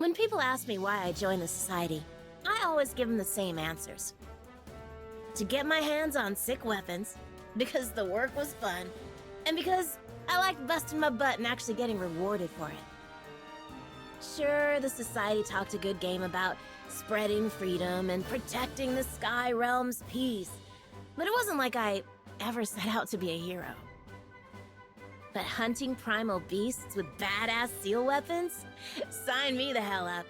When people ask me why I joined the society, I always give them the same answers. To get my hands on sick weapons, because the work was fun, and because I liked busting my butt and actually getting rewarded for it. Sure, the society talked a good game about spreading freedom and protecting the Sky Realm's peace, but it wasn't like I ever set out to be a hero. But hunting primal beasts with badass seal weapons? Sign me the hell up.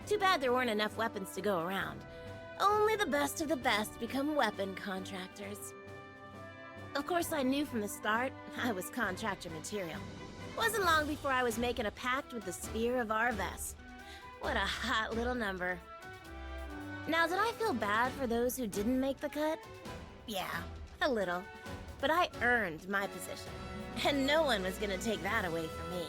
Too bad there weren't enough weapons to go around. Only the best of the best become weapon contractors. Of course, I knew from the start I was contractor material. Wasn't long before I was making a pact with the Sphere of Arves. What a hot little number. Now, did I feel bad for those who didn't make the cut? Yeah, a little. But I earned my position, and no one was gonna take that away from me.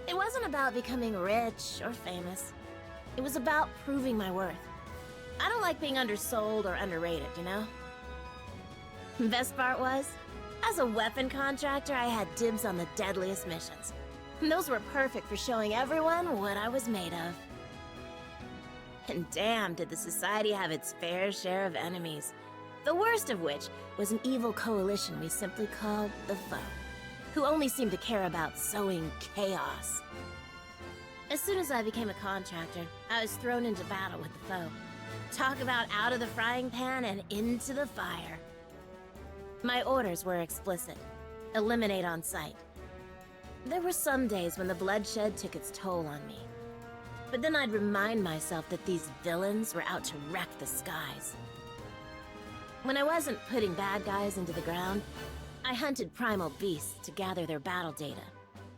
It wasn't about becoming rich or famous. It was about proving my worth. I don't like being undersold or underrated, you know? Best part was, as a weapon contractor, I had dibs on the deadliest missions. And those were perfect for showing everyone what I was made of. And damn, did the society have its fair share of enemies. The worst of which was an evil coalition we simply called the Foe, who only seemed to care about sowing chaos. As soon as I became a contractor, I was thrown into battle with the Foe. Talk about out of the frying pan and into the fire. My orders were explicit. Eliminate on sight. There were some days when the bloodshed took its toll on me. But then I'd remind myself that these villains were out to wreck the skies. When I wasn't putting bad guys into the ground, I hunted primal beasts to gather their battle data.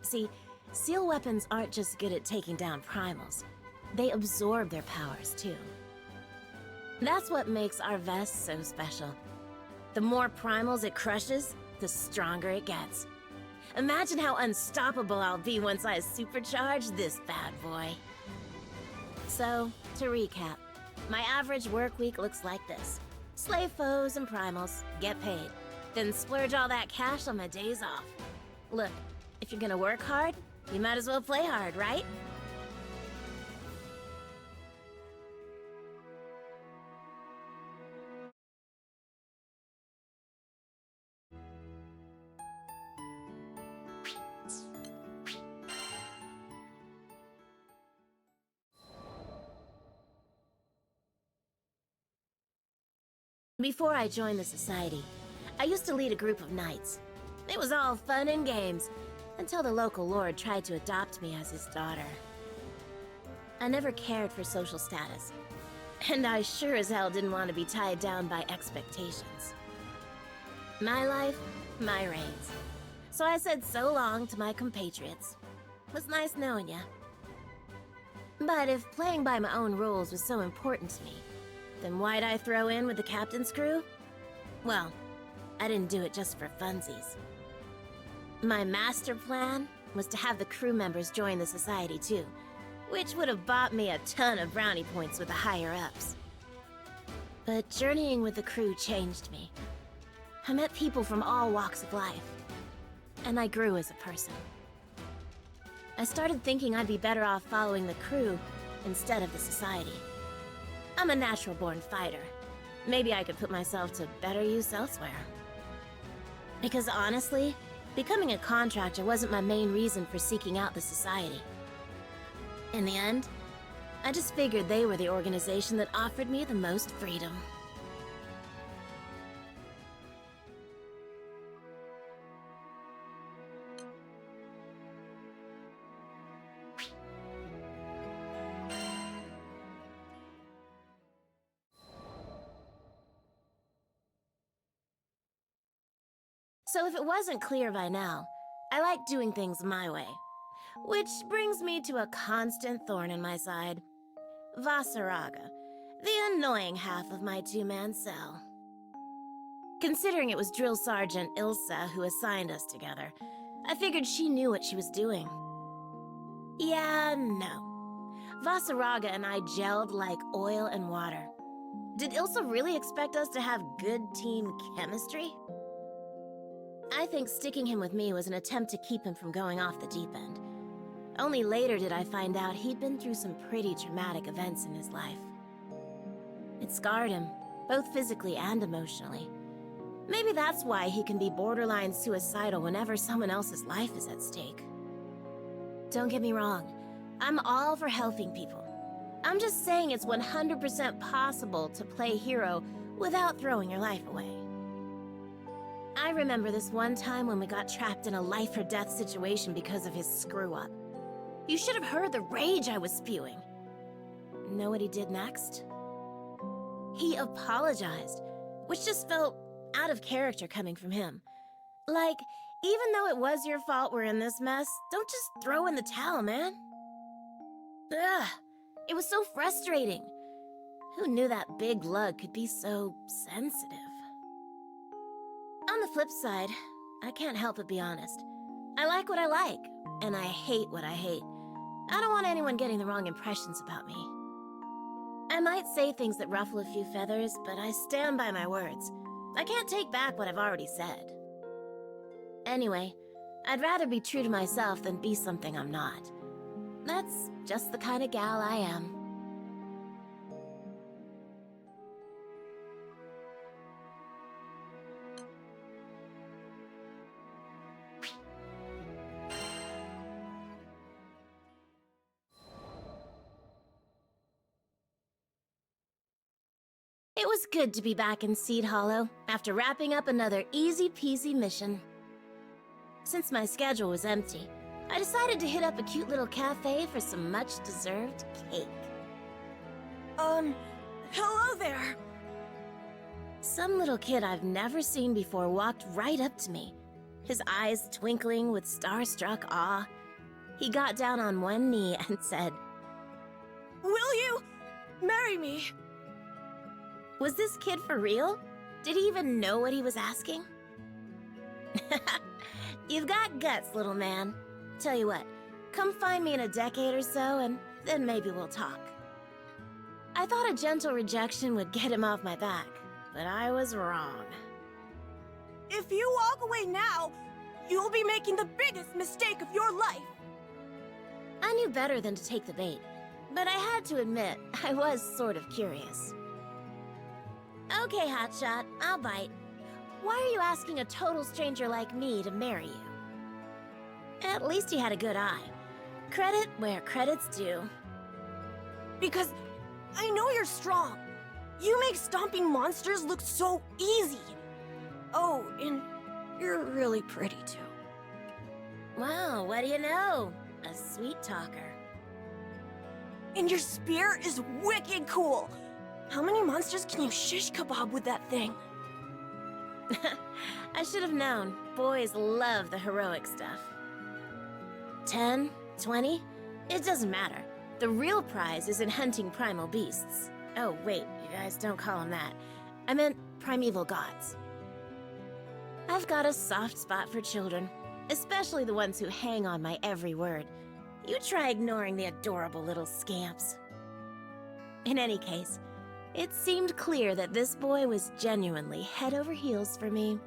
See, seal weapons aren't just good at taking down primals. They absorb their powers, too. That's what makes our vest so special. The more primals it crushes, the stronger it gets. Imagine how unstoppable I'll be once I supercharge this bad boy. So, to recap, my average work week looks like this. Slay foes and primals, get paid, then splurge all that cash on my days off. Look, if you're gonna work hard, you might as well play hard, right? Before I joined the society, I used to lead a group of knights. It was all fun and games, until the local lord tried to adopt me as his daughter. I never cared for social status, and I sure as hell didn't want to be tied down by expectations. My life, my reins. So I said so long to my compatriots. Was nice knowing ya. But if playing by my own rules was so important to me, then why'd I throw in with the captain's crew? Well, I didn't do it just for funsies. My master plan was to have the crew members join the society too, which would have bought me a ton of brownie points with the higher-ups. But journeying with the crew changed me. I met people from all walks of life, and I grew as a person. I started thinking I'd be better off following the crew instead of the society. I'm a natural-born fighter. Maybe I could put myself to better use elsewhere. Because honestly, becoming a contractor wasn't my main reason for seeking out the society. In the end, I just figured they were the organization that offered me the most freedom. So if it wasn't clear by now, I like doing things my way. Which brings me to a constant thorn in my side. Vasaraga, the annoying half of my two-man cell. Considering it was Drill Sergeant Ilsa who assigned us together, I figured she knew what she was doing. Yeah, no. Vasaraga and I gelled like oil and water. Did Ilsa really expect us to have good team chemistry? I think sticking him with me was an attempt to keep him from going off the deep end. Only later did I find out he'd been through some pretty traumatic events in his life. It scarred him, both physically and emotionally. Maybe that's why he can be borderline suicidal whenever someone else's life is at stake. Don't get me wrong, I'm all for helping people. I'm just saying it's 100% possible to play hero without throwing your life away. I remember this one time when we got trapped in a life-or-death situation because of his screw-up. You should have heard the rage I was spewing. Know what he did next? He apologized, which just felt out of character coming from him. Like, even though it was your fault we're in this mess, don't just throw in the towel, man. Ugh, it was so frustrating. Who knew that big lug could be so sensitive? On the flip side, I can't help but be honest. I like what I like, and I hate what I hate. I don't want anyone getting the wrong impressions about me. I might say things that ruffle a few feathers, but I stand by my words. I can't take back what I've already said. Anyway, I'd rather be true to myself than be something I'm not. That's just the kind of gal I am. It was good to be back in Seed Hollow after wrapping up another easy-peasy mission. Since my schedule was empty, I decided to hit up a cute little cafe for some much-deserved cake. Hello there. Some little kid I've never seen before walked right up to me, his eyes twinkling with starstruck awe. He got down on one knee and said, Will you marry me? Was this kid for real? Did he even know what he was asking? You've got guts, little man. Tell you what, come find me in a decade or so, and then maybe we'll talk. I thought a gentle rejection would get him off my back, but I was wrong. If you walk away now, you'll be making the biggest mistake of your life. I knew better than to take the bait, but I had to admit, I was sort of curious. Okay, hotshot, I'll bite. Why are you asking a total stranger like me to marry you? At least he had a good eye. Credit where credit's due. Because I know you're strong. You make stomping monsters look so easy. Oh, and you're really pretty too. Wow, what do you know? A sweet talker. And your spear is wicked cool. How many monsters can you shish kebab with that thing? I should have known. Boys love the heroic stuff. 10, 20? It doesn't matter. The real prize is in hunting primal beasts. Oh, wait, you guys don't call them that. I meant primeval gods. I've got a soft spot for children, especially the ones who hang on my every word. You try ignoring the adorable little scamps. In any case, it seemed clear that this boy was genuinely head over heels for me.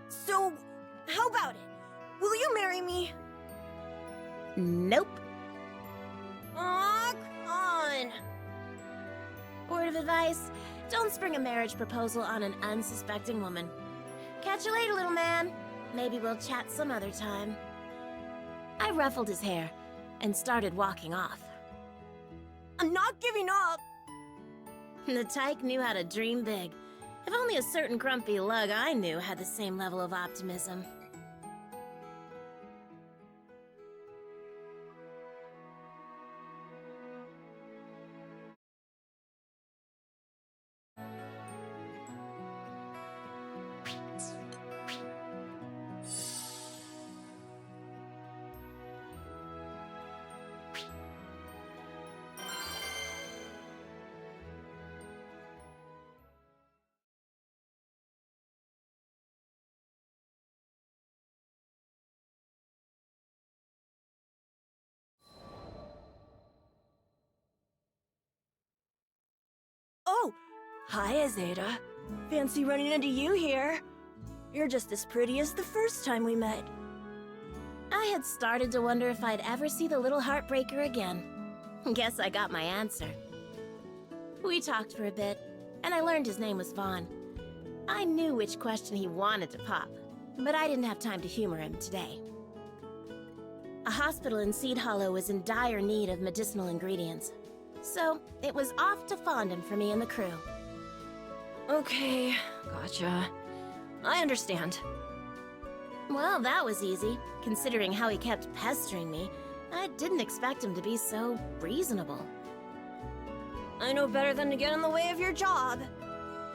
So, how about it? Will you marry me? Nope. Aw, come on. Word of advice, don't spring a marriage proposal on an unsuspecting woman. Catch you later, little man. Maybe we'll chat some other time. I ruffled his hair and started walking off. I'm not giving up. The tyke knew how to dream big. If only a certain grumpy lug I knew had the same level of optimism. Oh, hi, Zeta. Fancy running into you here. You're just as pretty as the first time we met. I had started to wonder if I'd ever see the little heartbreaker again. Guess I got my answer. We talked for a bit, and I learned his name was Vaughn. I knew which question he wanted to pop, but I didn't have time to humor him today. A hospital in Seed Hollow was in dire need of medicinal ingredients, so it was off to Fondant for me and the crew. Okay, gotcha. I understand. Well, that was easy, considering how he kept pestering me. I didn't expect him to be so reasonable. I know better than to get in the way of your job.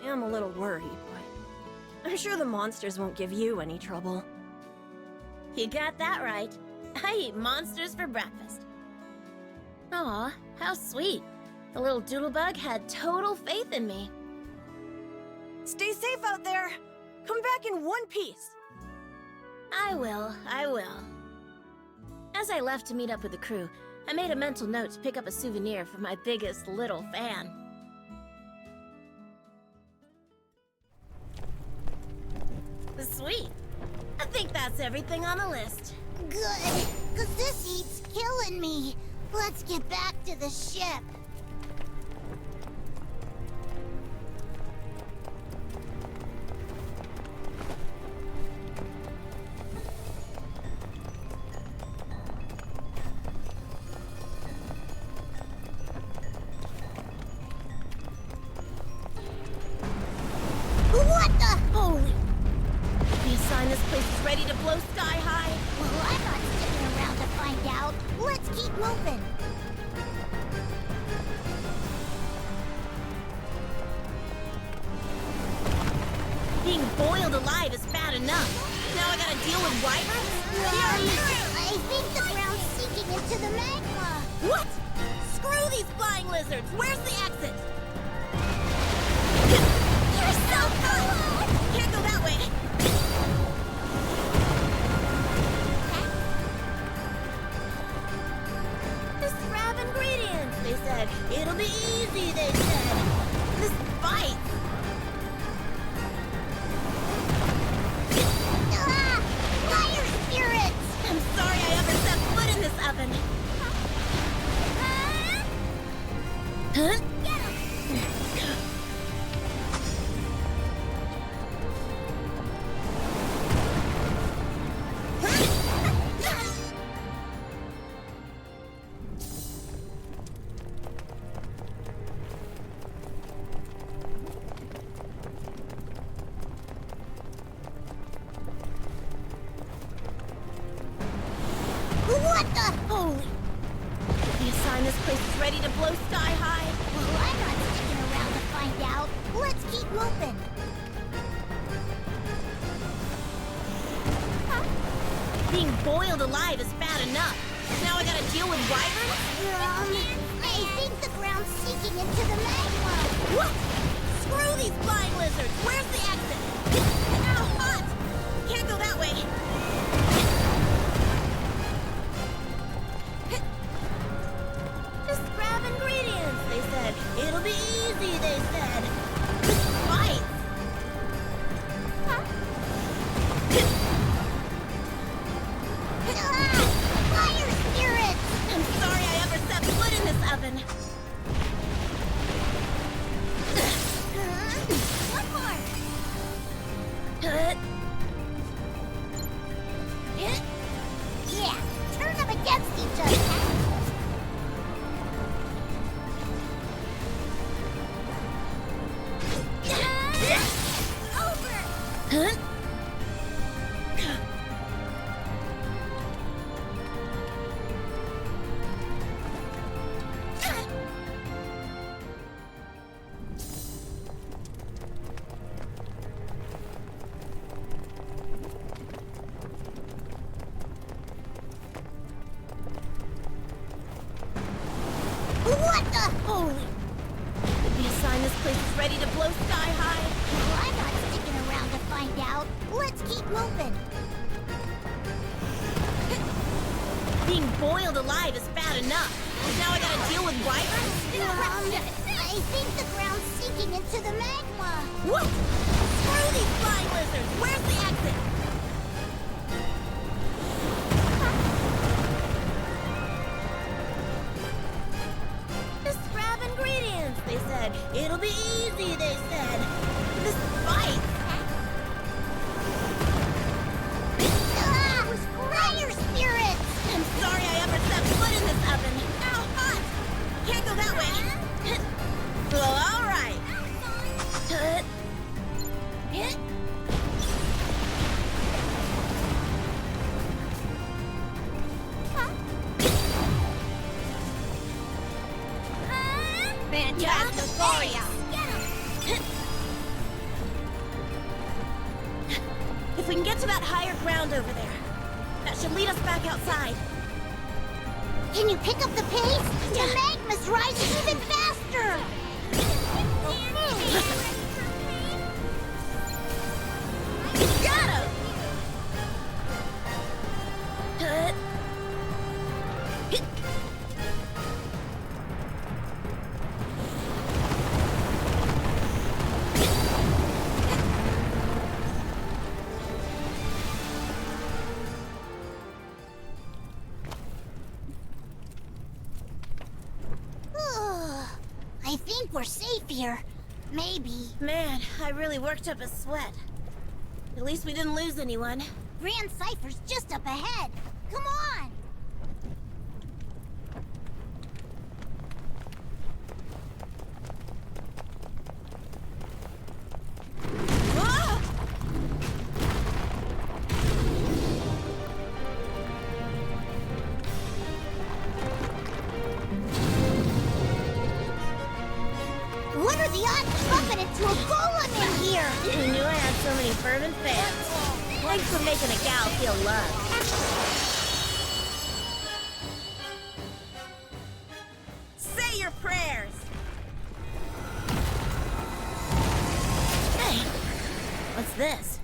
I am a little worried, but I'm sure the monsters won't give you any trouble. You got that right. I eat monsters for breakfast. Aw, how sweet. The little doodlebug had total faith in me. Stay safe out there. Come back in one piece. I will. As I left to meet up with the crew, I made a mental note to pick up a souvenir for my biggest little fan. Sweet. I think that's everything on the list. Good, 'cause this heat's killing me. Let's get back to the ship. What the? Holy... The sign this place is ready to blow sky high. Well, I'm not sticking around to find out. Let's keep moving. Being boiled alive is bad enough. Now I gotta deal with wyverns? I think the ground's sinking into the magma. What? Screw these flying lizards! Where's the exit? You're so cool! Can't go that way. Just grab ingredients, they said. It'll be easy, they said. This bites. Fire spirits! I'm sorry I ever set foot in this oven. Huh? Get him! What the? Holy... The sign this place is ready to blow sky high. Well, I'm not sticking around to find out. Let's keep moving. Being boiled alive is bad enough. Now I gotta deal with wyverns? I think the ground's sinking into the magma. What? Screw these flying lizards! Where's the exit? Ow, hot! Can't go that way. Just grab ingredients, they said. It'll be easy, they said. Fight! Fire spirits! I'm sorry I ever set foot in this oven. One more. Yeah, turn them against each other. Over. Huh? What the? Holy... The sign this place is ready to blow sky high. Well, I'm not sticking around to find out. Let's keep moving. Being boiled alive is bad enough. Now I gotta deal with wyverns? I think the ground's sinking into the magma. What? Screw these flying lizards! Where's the exit? good. It'll be easy, they said. This fight. Fire spirits! I'm sorry I ever stepped foot in this oven. Ow, hot! Can't go that way. Well, all right. Hit. Fantastic! If we can get to that higher ground over there, that should lead us back outside. Can you pick up the pace? The magma's rising even faster! Got him! I think we're safe here. Maybe. Man, I really worked up a sweat. At least we didn't lose anyone. Grand Cypher's just up ahead. Come on! Whoa! What are the odds of bumping into a golem in here? Who knew I had so many fervent fans? Thanks for making a gal feel loved. Say your prayers! Hey, what's this?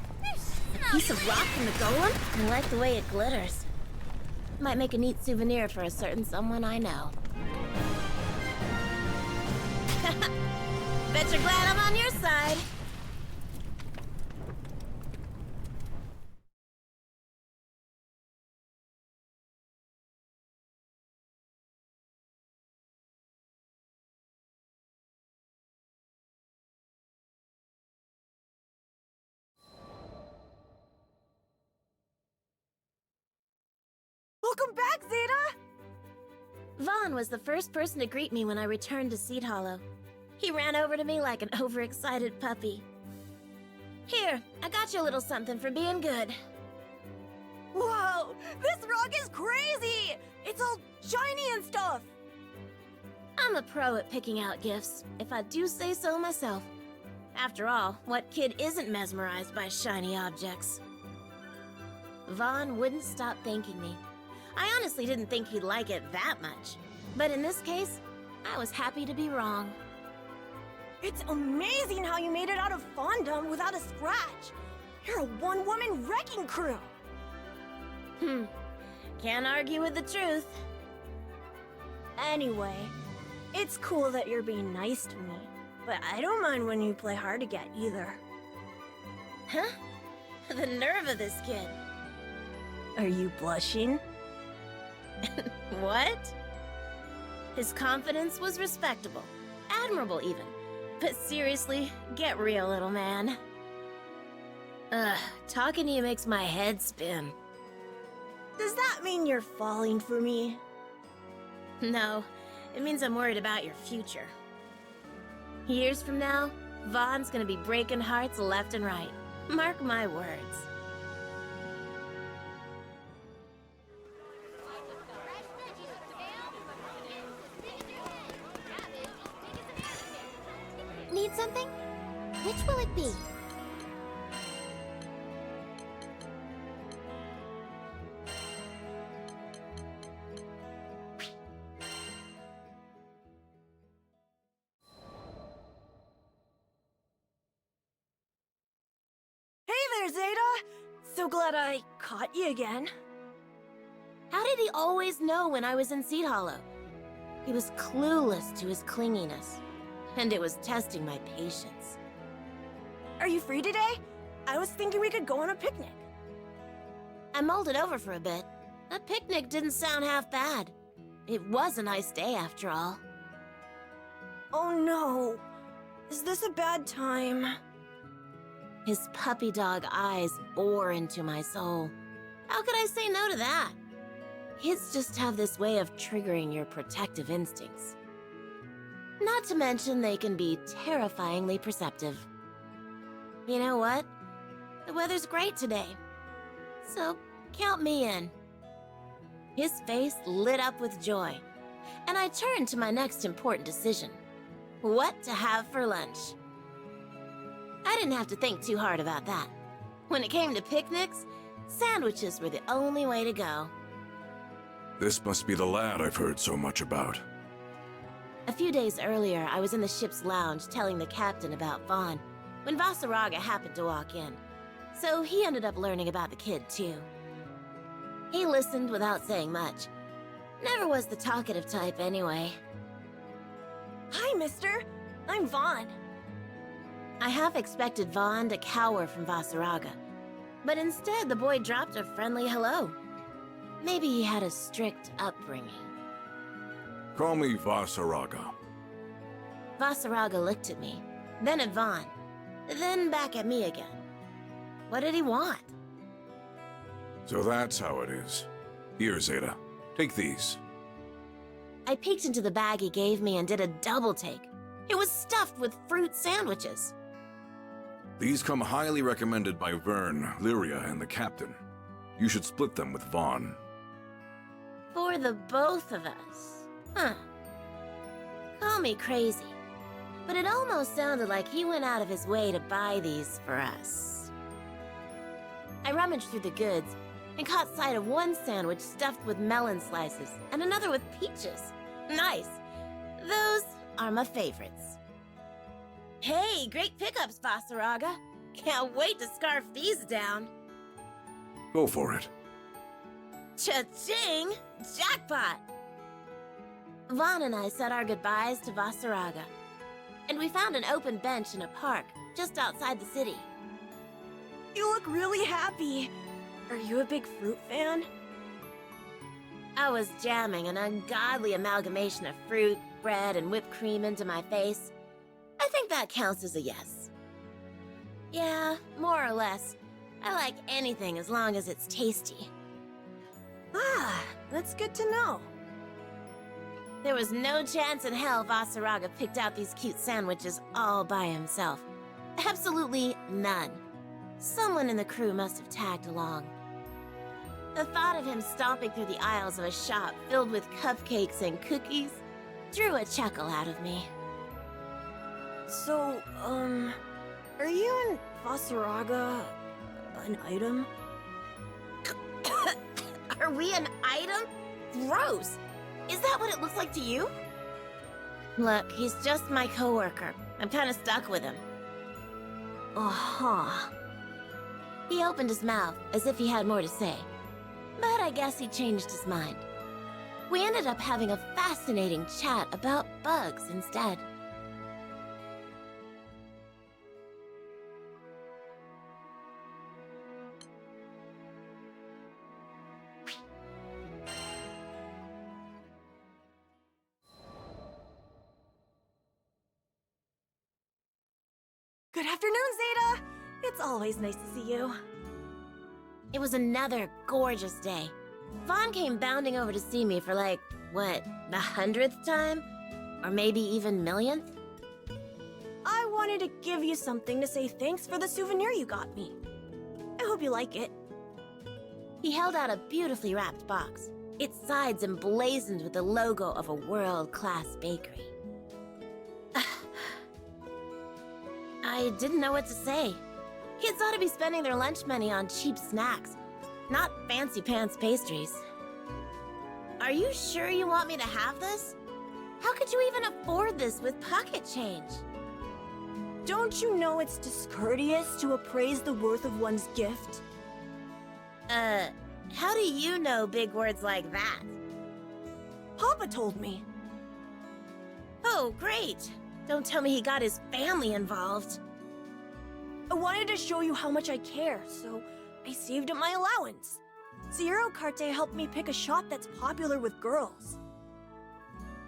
A piece of rock from the golem? I like the way it glitters. Might make a neat souvenir for a certain someone I know. Bet you're glad I'm on your side. Welcome back, Zeta! Vaughn was the first person to greet me when I returned to Seed Hollow. He ran over to me like an overexcited puppy. Here, I got you a little something for being good. Wow, this rock is crazy! It's all shiny and stuff! I'm a pro at picking out gifts, if I do say so myself. After all, what kid isn't mesmerized by shiny objects? Vaughn wouldn't stop thanking me. I honestly didn't think he'd like it that much. But in this case, I was happy to be wrong. It's amazing how you made it out of Fondom without a scratch. You're a one-woman wrecking crew. Can't argue with the truth. Anyway, it's cool that you're being nice to me, but I don't mind when you play hard to get either. Huh? The nerve of this kid. Are you blushing? What? His confidence was respectable. Admirable, even. But seriously, get real, little man. Talking to you makes my head spin. Does that mean you're falling for me? No, it means I'm worried about your future. Years from now, Vaughn's gonna be breaking hearts left and right. Mark my words. Need something? Which will it be? Hey there, Zeta! So glad I caught you again. How did he always know when I was in Seed Hollow? He was clueless to his clinginess, and it was testing my patience. Are you free today? I was thinking we could go on a picnic. I mulled it over for a bit. A picnic didn't sound half bad. It was a nice day after all. Oh no, Is this a bad time? His puppy dog eyes bore into my soul. How could I say no to that? Kids just have this way of triggering your protective instincts. Not to mention they can be terrifyingly perceptive. You know what? The weather's great today. So, count me in. His face lit up with joy, and I turned to my next important decision. What to have for lunch. I didn't have to think too hard about that. When it came to picnics, sandwiches were the only way to go. This must be the lad I've heard so much about. A few days earlier, I was in the ship's lounge telling the captain about Vaughn, when Vasaraga happened to walk in. So he ended up learning about the kid, too. He listened without saying much. Never was the talkative type, anyway. Hi, mister. I'm Vaughn. I half expected Vaughn to cower from Vasaraga, but instead the boy dropped a friendly hello. Maybe he had a strict upbringing. Call me Vasaraga. Vasaraga looked at me, then at Vaughn, then back at me again. What did he want? So that's how it is. Here, Zeta. Take these. I peeked into the bag he gave me and did a double take. It was stuffed with fruit sandwiches. These come highly recommended by Vern, Lyria, and the captain. You should split them with Vaughn. For the both of us. Huh. Call me crazy, but it almost sounded like he went out of his way to buy these for us. I rummaged through the goods and caught sight of one sandwich stuffed with melon slices and another with peaches. Nice. Those are my favorites. Hey, great pickups, Vasaraga. Can't wait to scarf these down. Go for it. Cha-ching! Jackpot! Vaughn and I said our goodbyes to Vasaraga, and we found an open bench in a park just outside the city. You look really happy. Are you a big fruit fan? I was jamming an ungodly amalgamation of fruit, bread, and whipped cream into my face. I think that counts as a yes. Yeah, more or less. I like anything as long as it's tasty. Ah, that's good to know. There was no chance in hell Vasaraga picked out these cute sandwiches all by himself. Absolutely none. Someone in the crew must have tagged along. The thought of him stomping through the aisles of a shop filled with cupcakes and cookies drew a chuckle out of me. So, are you and Vasaraga an item? Are we an item? Gross! Is that what it looks like to you? Look, he's just my coworker. I'm kind of stuck with him. Uh-huh. He opened his mouth as if he had more to say, but I guess he changed his mind. We ended up having a fascinating chat about bugs instead. Good afternoon, Zeta! It's always nice to see you. It was another gorgeous day. Vaughn came bounding over to see me for like, what, the 100th time? Or maybe even millionth? I wanted to give you something to say thanks for the souvenir you got me. I hope you like it. He held out a beautifully wrapped box, its sides emblazoned with the logo of a world-class bakery. I didn't know what to say. Kids ought to be spending their lunch money on cheap snacks, not fancy-pants pastries. Are you sure you want me to have this? How could you even afford this with pocket change? Don't you know it's discourteous to appraise the worth of one's gift? How do you know big words like that? Papa told me. Oh, great. Don't tell me he got his family involved. I wanted to show you how much I care, so I saved up my allowance. Zero Carte helped me pick a shop that's popular with girls.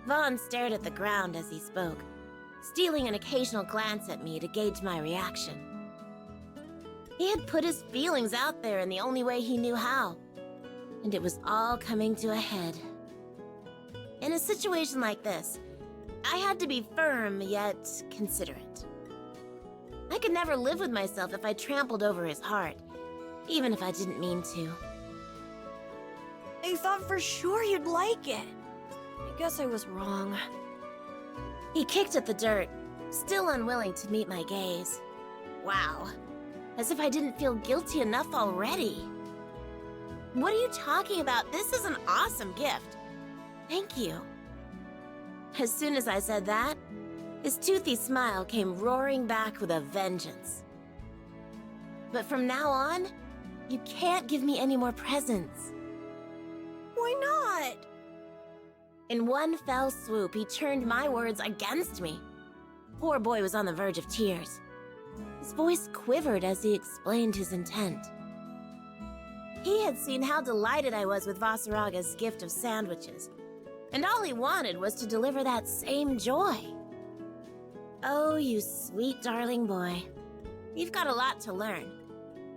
Vaughn stared at the ground as he spoke. stealing an occasional glance at me to gauge my reaction. He had put his feelings out there in the only way he knew how, and it was all coming to a head. In a situation like this, I had to be firm yet considerate. I could never live with myself if I trampled over his heart, even if I didn't mean to. I thought for sure you'd like it. I guess I was wrong. He kicked at the dirt, still unwilling to meet my gaze. Wow, as if I didn't feel guilty enough already. What are you talking about? This is an awesome gift. Thank you. As soon as I said that, his toothy smile came roaring back with a vengeance. But from now on, you can't give me any more presents. Why not? In one fell swoop, he turned my words against me. Poor boy was on the verge of tears. His voice quivered as he explained his intent. He had seen how delighted I was with Vasaraga's gift of sandwiches, and all he wanted was to deliver that same joy. Oh, you sweet darling boy. You've got a lot to learn,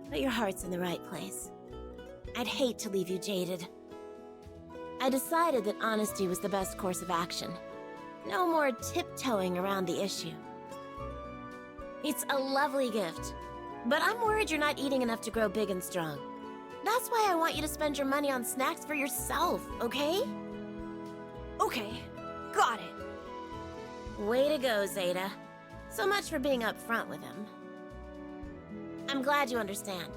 but your heart's in the right place. I'd hate to leave you jaded. I decided that honesty was the best course of action. No more tiptoeing around the issue. It's a lovely gift, but I'm worried you're not eating enough to grow big and strong. That's why I want you to spend your money on snacks for yourself, okay? Okay, got it. Way to go, Zeta. So much for being upfront with him. I'm glad you understand.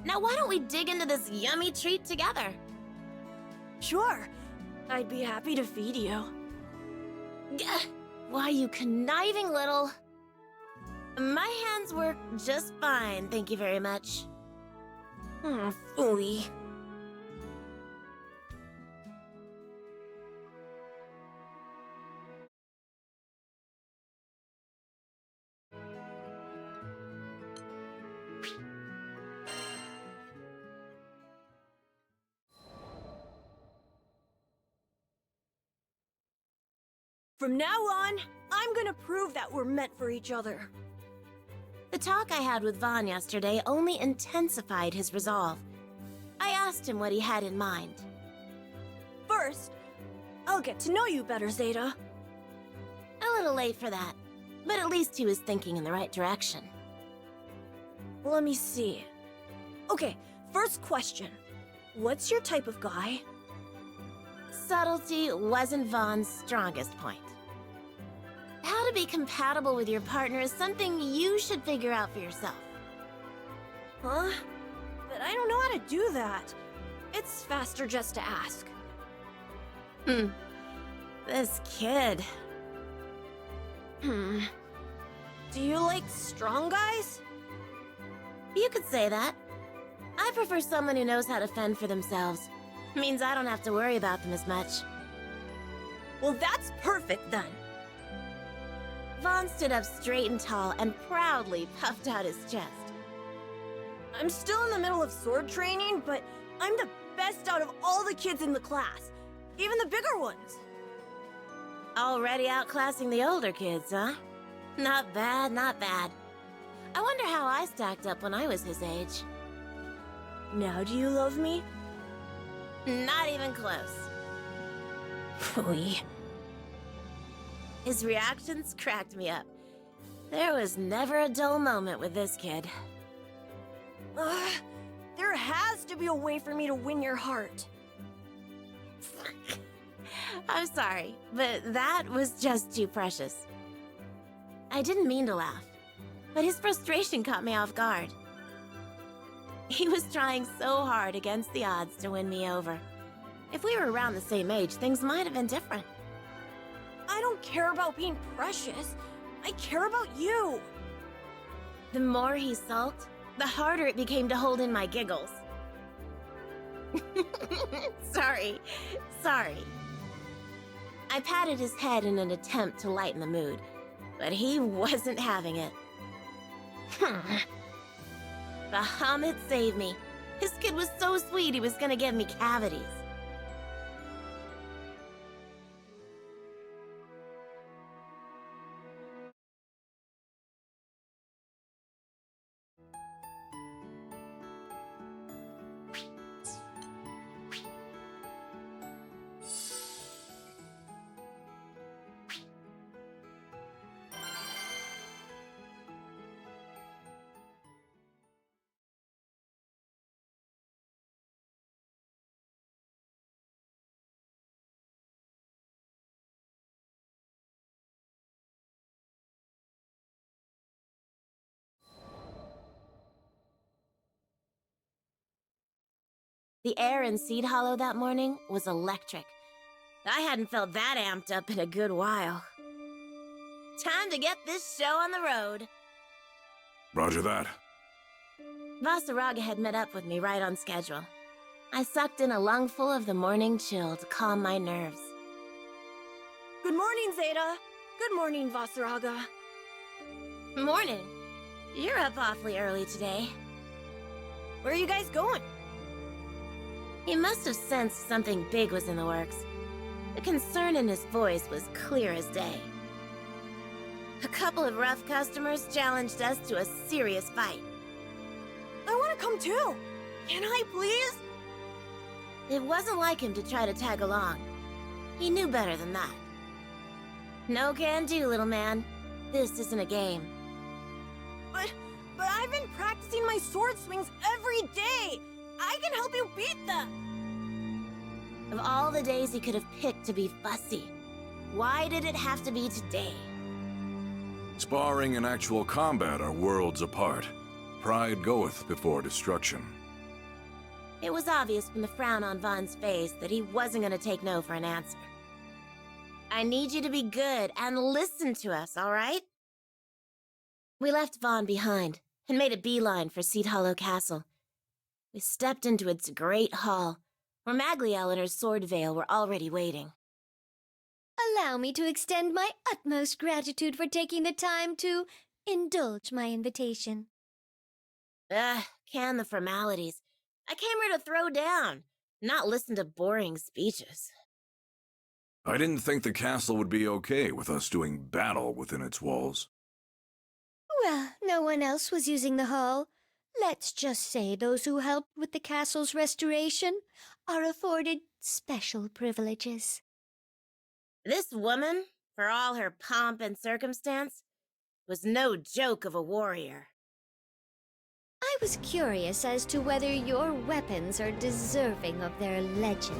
Now why don't we dig into this yummy treat together? Sure, I'd be happy to feed you. Gah, why, you conniving little... My hands work just fine, thank you very much. Phooey. From now on, I'm gonna prove that we're meant for each other. The talk I had with Vaughn yesterday only intensified his resolve. I asked him what he had in mind. First, I'll get to know you better, Zeta. A little late for that, but at least he was thinking in the right direction. Let me see. Okay, first question. What's your type of guy? Subtlety wasn't Vaughn's strongest point. How to be compatible with your partner is something you should figure out for yourself. Huh? But I don't know how to do that. It's faster just to ask. This kid. Do you like strong guys? You could say that. I prefer someone who knows how to fend for themselves. Means I don't have to worry about them as much. Well, that's perfect then. Vaughn stood up straight and tall and proudly puffed out his chest. I'm still in the middle of sword training, but I'm the best out of all the kids in the class. Even the bigger ones. Already outclassing the older kids, huh? Not bad, not bad. I wonder how I stacked up when I was his age. Now do you love me? Not even close. Phooey. His reactions cracked me up. There was never a dull moment with this kid. There has to be a way for me to win your heart. I'm sorry, but that was just too precious. I didn't mean to laugh, but his frustration caught me off guard. He was trying so hard against the odds to win me over. If we were around the same age, things might have been different. I don't care about being precious. I care about you. The more he sulked, the harder it became to hold in my giggles. Sorry. I patted his head in an attempt to lighten the mood, but he wasn't having it. Bahamut saved me. His kid was so sweet he was gonna give me cavities. The air in Seed Hollow that morning was electric. I hadn't felt that amped up in a good while. Time to get this show on the road. Roger that. Vasaraga had met up with me right on schedule. I sucked in a lungful of the morning chill to calm my nerves. Good morning, Zeta. Good morning, Vasaraga. Morning. You're up awfully early today. Where are you guys going? He must have sensed something big was in the works. The concern in his voice was clear as day. A couple of rough customers challenged us to a serious fight. I want to come too. Can I, please? It wasn't like him to try to tag along. He knew better than that. No can do, little man. This isn't a game. But I've been practicing my sword swings every day. I can help you beat them. Of all the days he could have picked to be fussy, why did it have to be today? Sparring and actual combat are worlds apart. Pride goeth before destruction. It was obvious from the frown on Vaughn's face that he wasn't going to take no for an answer. I need you to be good and listen to us, all right? We left Vaughn behind and made a beeline for Seed Hollow Castle. We stepped into its great hall, where Magliel and her sword veil were already waiting. Allow me to extend my utmost gratitude for taking the time to indulge my invitation. Can the formalities. I came here to throw down, not listen to boring speeches. I didn't think the castle would be okay with us doing battle within its walls. Well, no one else was using the hall. Let's just say those who helped with the castle's restoration are afforded special privileges. This woman, for all her pomp and circumstance, was no joke of a warrior. I was curious as to whether your weapons are deserving of their legend.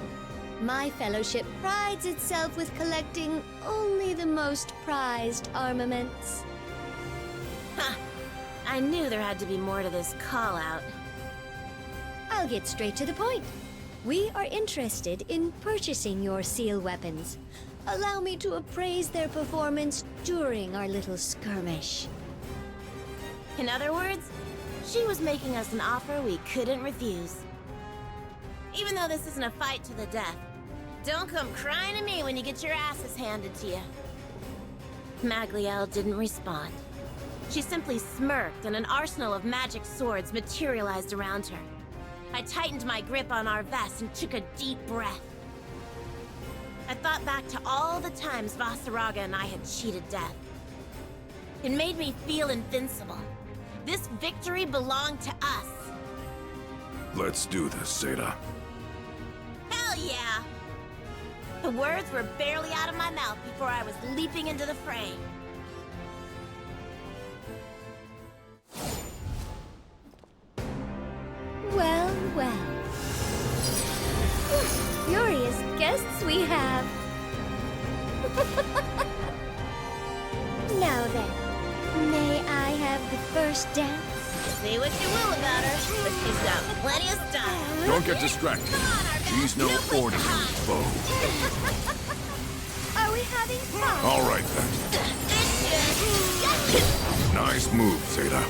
My fellowship prides itself with collecting only the most prized armaments. Ha! I knew there had to be more to this call-out. I'll get straight to the point. We are interested in purchasing your seal weapons. Allow me to appraise their performance during our little skirmish. In other words, she was making us an offer we couldn't refuse. Even though this isn't a fight to the death, don't come crying to me when you get your asses handed to you. Magliel didn't respond. She simply smirked and an arsenal of magic swords materialized around her. I tightened my grip on our vest and took a deep breath. I thought back to all the times Vasaraga and I had cheated death. It made me feel invincible. This victory belonged to us. Let's do this, Zeta. Hell yeah! The words were barely out of my mouth before I was leaping into the fray. Well, well. Furious guests we have. Now then, may I have the first dance? Say what you will about her, but she's got plenty of style. Don't get distracted. She's no ordinary foe. Are we having fun? All right, then. Nice move, Zeta.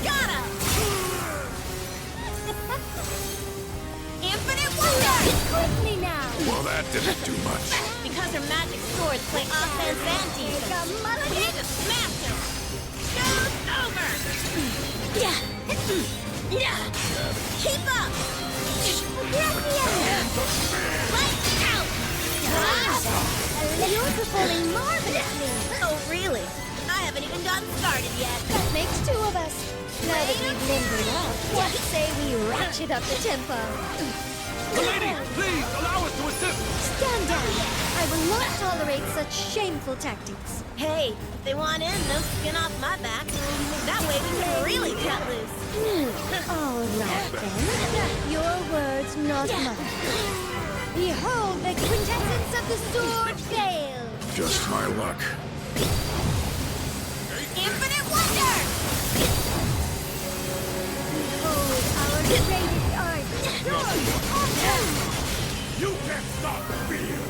Got him! Infinite wonder! Quickly now! Well, that didn't do much. Because her magic swords play offense and defense. We need to smash him! Show's over! Keep up! Lights out! You're performing marvelously! Oh, really? I haven't even gotten started yet. That makes two of us. Now that we've limbered up, what say we ratchet up the tempo? Lady, please allow us to assist! Stand down! I will not tolerate such shameful tactics. Hey, if they want in, no skin off my back. That way we can really cut loose. All right then. Your words, not mine. Behold the quintessence of the sword veil! Just my luck. Infinite wonder! Behold our greatest art! Sword awesome! You can't stop fear!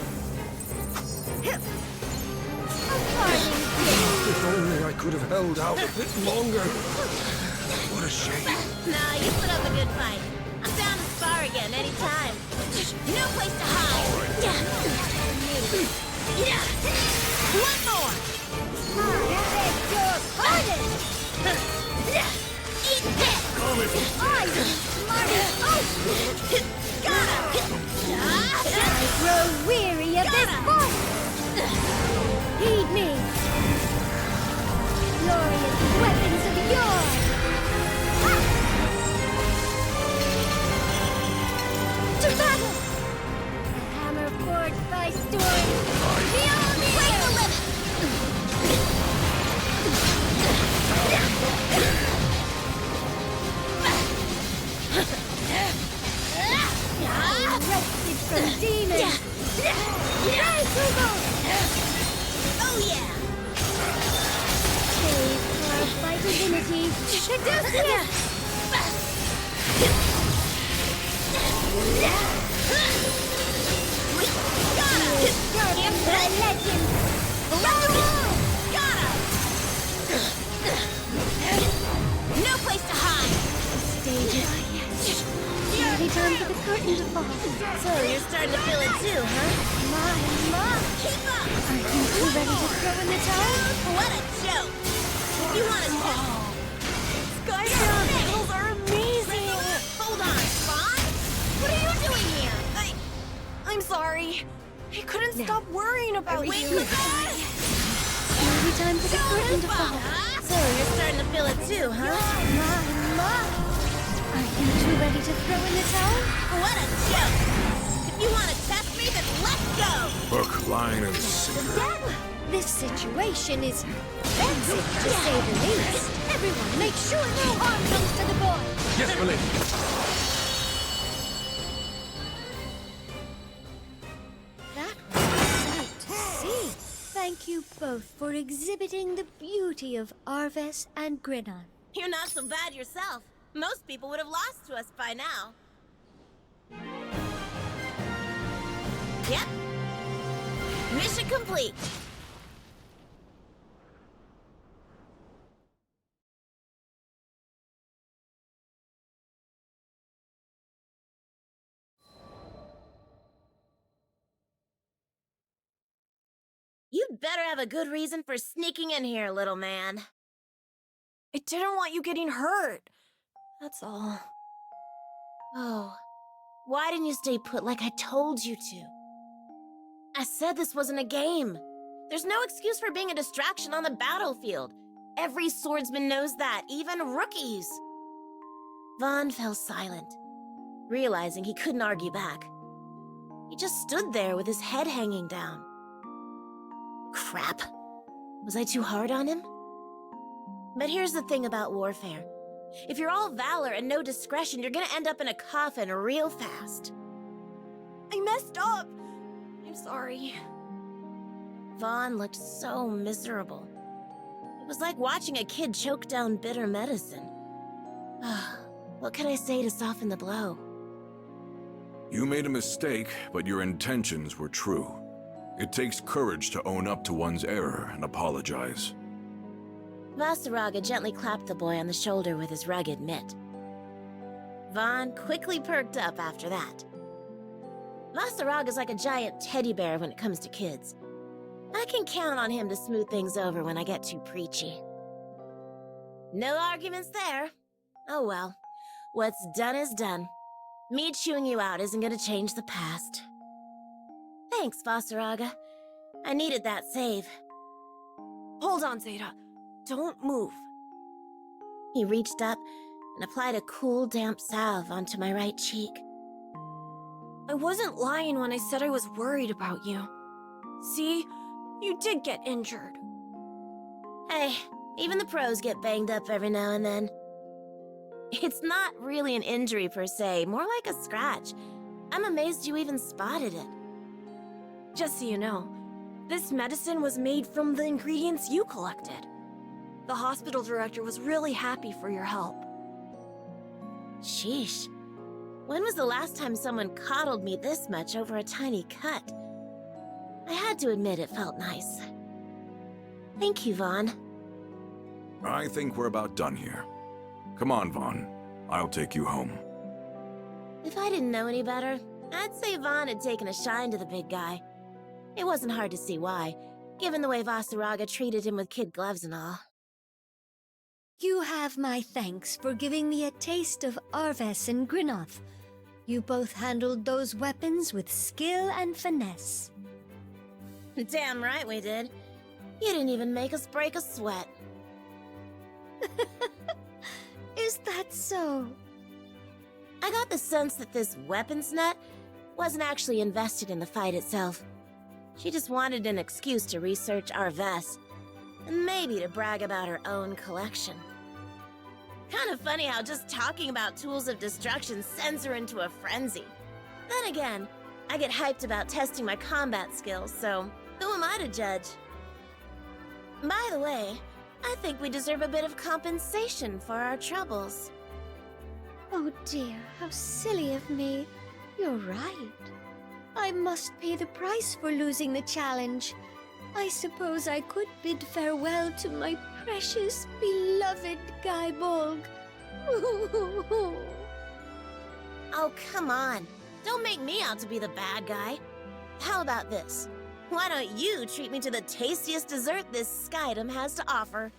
A parting gift! If only I could have held out a bit longer. What a shame. Nah, you put up a good fight. I'm down to spar again anytime. No place to hide. One more. I beg your pardon! Eat this. I am smarty oath! Got him. I grow weary of this fight! Heed me! Glorious weapons of yore! To battle! The hammer forged by storm! Beyond the limit! Wrested from demons! Oh yeah. Save carved by divinity! Caduceus! Got him. Guardian the legend! Got him. No place to hide. Stage is nearly time for the curtain to fall. So you're starting to feel it too, huh? My! Keep up. Are you two ready to throw in the towel? What a joke. You want to Cygames battles are amazing! Hold on, Spawn. What are you doing here? I'm sorry. I couldn't stop worrying about Wait you. for that. Nearly time for the curtain to fall. So you're starting to feel it too, huh? My! Are you two ready to throw in the towel? What a joke. If you want to test me, then let's go. Hook, line, and sinker. This situation is offensive, to say the least. Everyone, make sure no harm comes to the boy. Yes, my lady. That was a sight to see. Thank you both for exhibiting the beauty of Arves and Grinon. You're not so bad yourself. Most people would have lost to us by now. Yep. Mission complete. You'd better have a good reason for sneaking in here, little man. I didn't want you getting hurt. That's all. Oh, why didn't you stay put like I told you to? I said this wasn't a game. There's no excuse for being a distraction on the battlefield. Every swordsman knows that, even rookies. Vaughn fell silent, realizing he couldn't argue back. He just stood there with his head hanging down. Crap. Was I too hard on him? But here's the thing about warfare. If you're all valor and no discretion, you're gonna end up in a coffin real fast. I messed up. I'm sorry. Vaughn looked so miserable. It was like watching a kid choke down bitter medicine. What could I say to soften the blow? You made a mistake, but your intentions were true. It takes courage to own up to one's error and apologize. Vasaraga gently clapped the boy on the shoulder with his rugged mitt. Vaughn quickly perked up after that. Vasaraga's like a giant teddy bear when it comes to kids. I can count on him to smooth things over when I get too preachy. No arguments there. Oh well, what's done is done. Me chewing you out isn't gonna change the past. Thanks, Vasaraga. I needed that save. Hold on, Zeta. Don't move. He reached up and applied a cool, damp salve onto my right cheek. I wasn't lying when I said I was worried about you. See? You did get injured. Hey, even the pros get banged up every now and then. It's not really an injury per se, more like a scratch. I'm amazed you even spotted it. Just so you know, this medicine was made from the ingredients you collected. The hospital director was really happy for your help. Sheesh. When was the last time someone coddled me this much over a tiny cut? I had to admit it felt nice. Thank you, Vaughn. I think we're about done here. Come on, Vaughn. I'll take you home. If I didn't know any better, I'd say Vaughn had taken a shine to the big guy. It wasn't hard to see why, given the way Vasaraga treated him with kid gloves and all. You have my thanks for giving me a taste of Arves and Grinoth. You both handled those weapons with skill and finesse. Damn right we did. You didn't even make us break a sweat. Is that so? I got the sense that this weapons nut wasn't actually invested in the fight itself. She just wanted an excuse to research Arves, and maybe to brag about her own collection. Kind of funny how just talking about tools of destruction sends her into a frenzy. Then again, I get hyped about testing my combat skills, so who am I to judge? By the way, I think we deserve a bit of compensation for our troubles. Oh dear, how silly of me. You're right. I must pay the price for losing the challenge. I suppose I could bid farewell to my precious, beloved Gaibolg. Oh, come on. Don't make me out to be the bad guy. How about this? Why don't you treat me to the tastiest dessert this Skydom has to offer?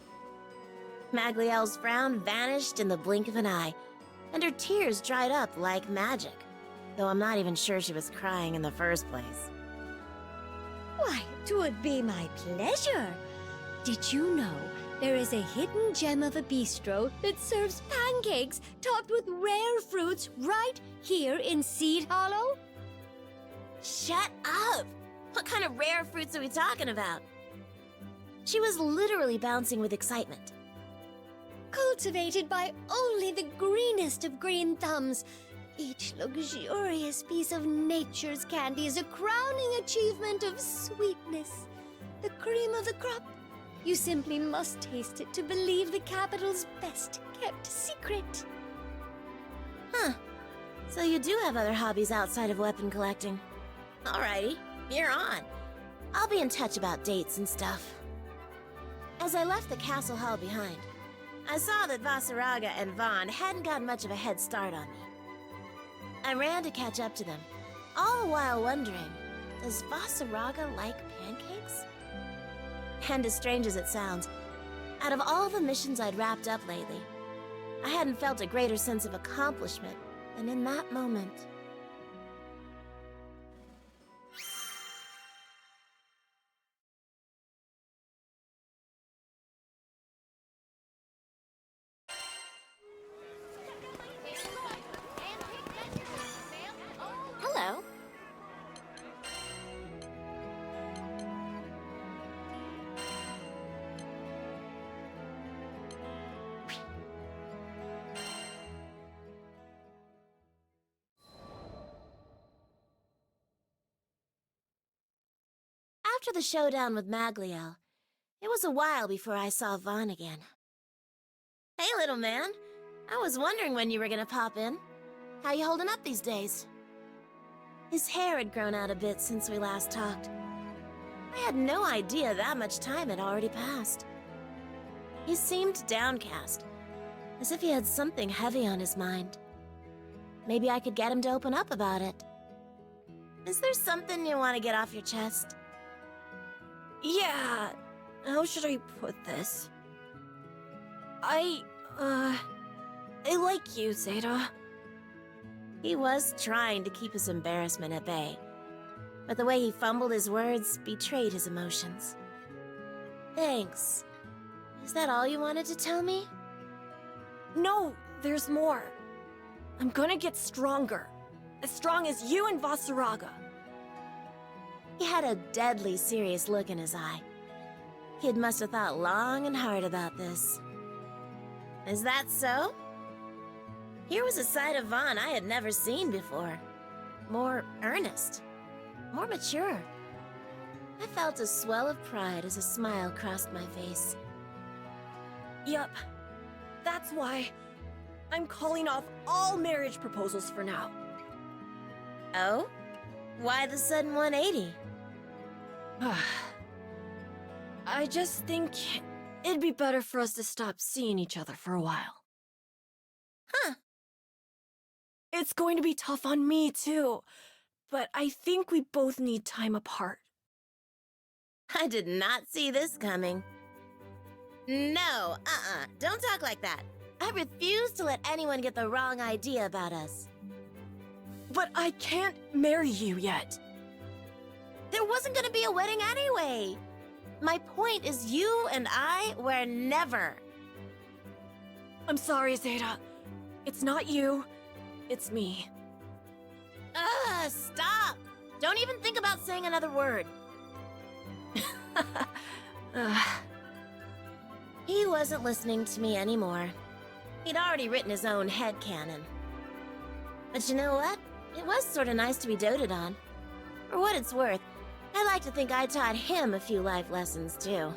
Magliel's frown vanished in the blink of an eye, and her tears dried up like magic, though I'm not even sure she was crying in the first place. Why, 'twould be my pleasure. Did you know there is a hidden gem of a bistro that serves pancakes topped with rare fruits right here in Seed Hollow? Shut up! What kind of rare fruits are we talking about? She was literally bouncing with excitement. Cultivated by only the greenest of green thumbs. Each luxurious piece of nature's candy is a crowning achievement of sweetness. The cream of the crop. You simply must taste it to believe the capital's best kept secret. Huh. So you do have other hobbies outside of weapon collecting. Alrighty, you're on. I'll be in touch about dates and stuff. As I left the castle hall behind, I saw that Vasaraga and Vaughn hadn't got much of a head start on me. I ran to catch up to them, all the while wondering, does Vasaraga like pancakes? And as strange as it sounds, out of all the missions I'd wrapped up lately, I hadn't felt a greater sense of accomplishment than in that moment. Hello. After the showdown with Magliel, it was a while before I saw Vaughn again. Hey, little man. I was wondering when you were gonna pop in. How you holding up these days? His hair had grown out a bit since we last talked. I had no idea that much time had already passed. He seemed downcast, as if he had something heavy on his mind. Maybe I could get him to open up about it. Is there something you want to get off your chest? Yeah, how should I put this? I like you, Zeta. He was trying to keep his embarrassment at bay, but the way he fumbled his words betrayed his emotions. Thanks. Is that all you wanted to tell me? No, there's more. I'm gonna get stronger. As strong as you and Vasaraga. He had a deadly serious look in his eye. Kid must have thought long and hard about this. Is that so? Here was a side of Vaughn I had never seen before. more earnest, more mature. I felt a swell of pride as a smile crossed my face. Yup. That's why I'm calling off all marriage proposals for now. Oh? Why the sudden 180? I just think it'd be better for us to stop seeing each other for a while. Huh. It's going to be tough on me, too. But I think we both need time apart. I did not see this coming. No, don't talk like that. I refuse to let anyone get the wrong idea about us. But I can't marry you yet. There wasn't gonna be a wedding anyway. My point is you and I were never. I'm sorry, Zeta. It's not you. It's me. Stop! Don't even think about saying another word. He wasn't listening to me anymore. He'd already written his own headcanon. But you know what? It was sorta nice to be doted on. For what it's worth, I like to think I taught him a few life lessons, too.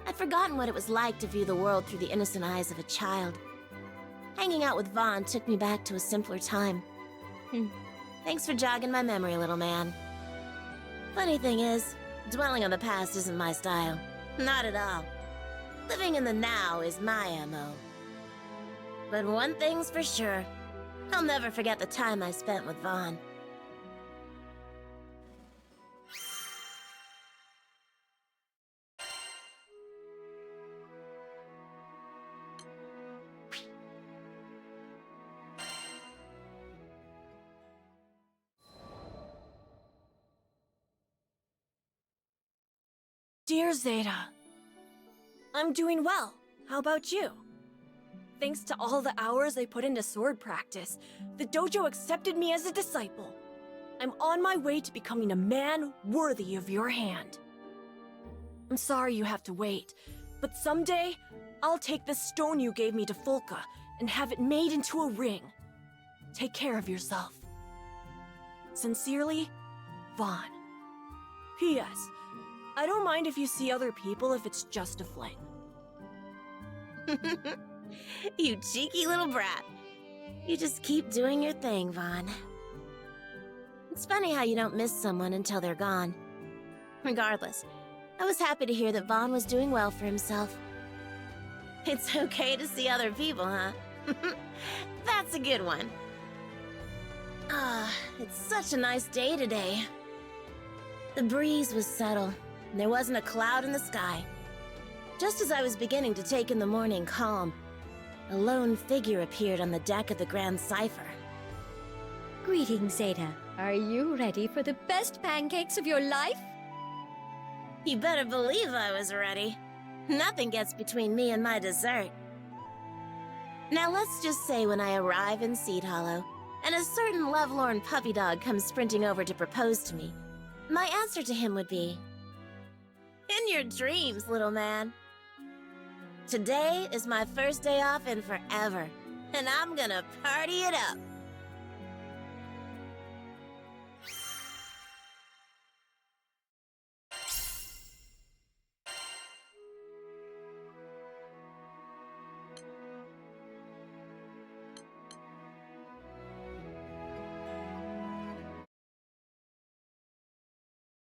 I'd forgotten what it was like to view the world through the innocent eyes of a child. Hanging out with Vaughn took me back to a simpler time. Thanks for jogging my memory, little man. Funny thing is, dwelling on the past isn't my style. Not at all. Living in the now is my MO. But one thing's for sure. I'll never forget the time I spent with Vaughn. Dear Zeta, I'm doing well. How about you? Thanks to all the hours I put into sword practice, the dojo accepted me as a disciple. I'm on my way to becoming a man worthy of your hand. I'm sorry you have to wait, but someday I'll take the stone you gave me to Fulka and have it made into a ring. Take care of yourself. Sincerely, Vaughn. P.S. I don't mind if you see other people if it's just a fling. You cheeky little brat. You just keep doing your thing, Vaughn. It's funny how you don't miss someone until they're gone. Regardless, I was happy to hear that Vaughn was doing well for himself. It's okay to see other people, huh? That's a good one. It's such a nice day today. The breeze was subtle. There wasn't a cloud in the sky. Just as I was beginning to take in the morning calm, a lone figure appeared on the deck of the Grand Cipher. Greetings, Zeta. Are you ready for the best pancakes of your life? You better believe I was ready. Nothing gets between me and my dessert. Now let's just say when I arrive in Seed Hollow, and a certain lovelorn puppy dog comes sprinting over to propose to me, my answer to him would be, "In your dreams, little man." Today is my first day off in forever, and I'm gonna party it up.